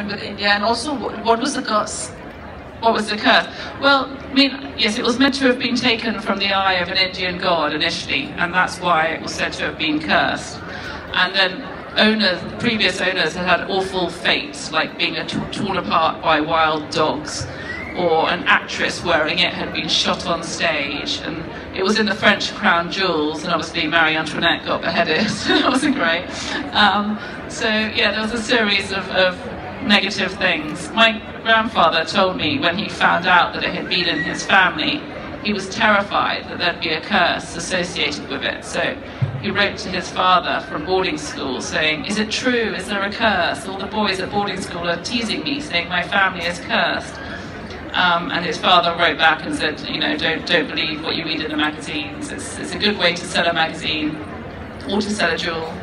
with India, and also what was the curse? What was the curse? Well, I mean, yes, it was meant to have been taken from the eye of an Indian god initially, and that's why it was said to have been cursed. And then previous owners had had awful fates, like being torn apart by wild dogs, or an actress wearing it had been shot on stage, and it was in the French crown jewels, and obviously Marie Antoinette got beheaded. It wasn't great. So yeah, there was a series of negative things. My grandfather told me when he found out that it had been in his family, he was terrified that there'd be a curse associated with it. So he wrote to his father from boarding school saying, "Is it true? Is there a curse? All the boys at boarding school are teasing me, saying my family is cursed." And his father wrote back and said, you know, don't believe what you read in the magazines. It's a good way to sell a magazine or to sell a jewel,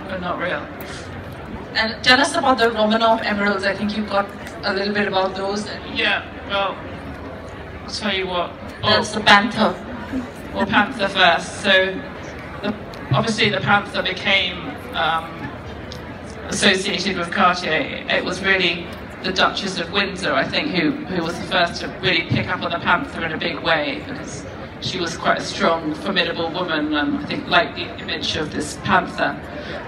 but not real. And tell us about the Romanov emeralds. I think you got a little bit about those. Yeah, well, I'll tell you what. That's the panther. Well, panther first. So, obviously the panther became associated with Cartier. It was really the Duchess of Windsor, I think, who was the first to really pick up on the panther in a big way, because she was quite a strong, formidable woman, and I think liked the image of this panther.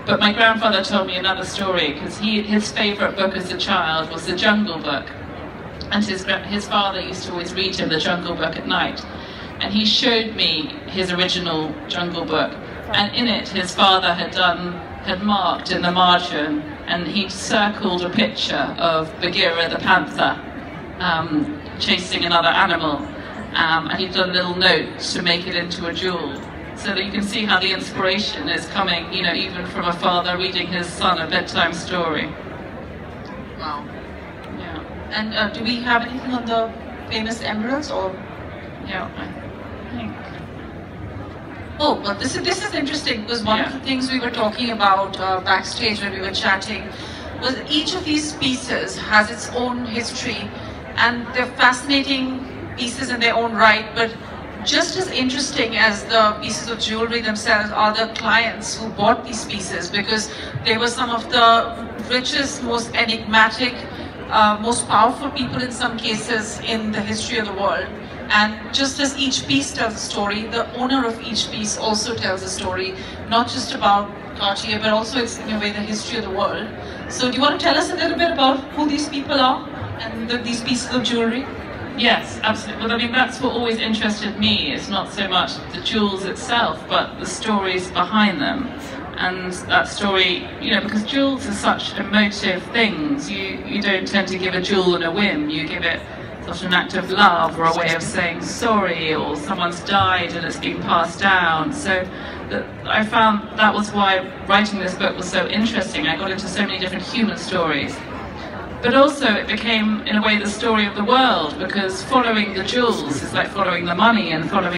But my grandfather told me another story, because his favourite book as a child was The Jungle Book, and his father used to always read him The Jungle Book at night, and he showed me his original Jungle Book, and in it his father had marked in the margin, and he'd circled a picture of Bagheera the panther chasing another animal, and he'd done a little note to make it into a jewel. So that you can see how the inspiration is coming, you know, even from a father reading his son a bedtime story. Wow. Yeah. And do we have anything on the famous emeralds, or? Yeah, I think. Oh, but this is interesting, because one of the things we were talking about backstage when we were chatting was each of these pieces has its own history, and they're fascinating pieces in their own right, but just as interesting as the pieces of jewelry themselves are the clients who bought these pieces, because they were some of the richest, most enigmatic, most powerful people in some cases in the history of the world. And just as each piece tells a story, the owner of each piece also tells a story, not just about Cartier, but also it's in a way the history of the world. So do you want to tell us a little bit about who these people are and these pieces of jewelry? Yes, absolutely. Well, I mean, that's what always interested me. It's not so much the jewels itself, but the stories behind them. And that story, you know, because jewels are such emotive things, you don't tend to give a jewel in a whim. You give it sort of an act of love, or a way of saying sorry, or someone's died and it's been passed down. So I found that was why writing this book was so interesting. I got into so many different human stories. But also it became, in a way, the story of the world, because following the jewels is like following the money and following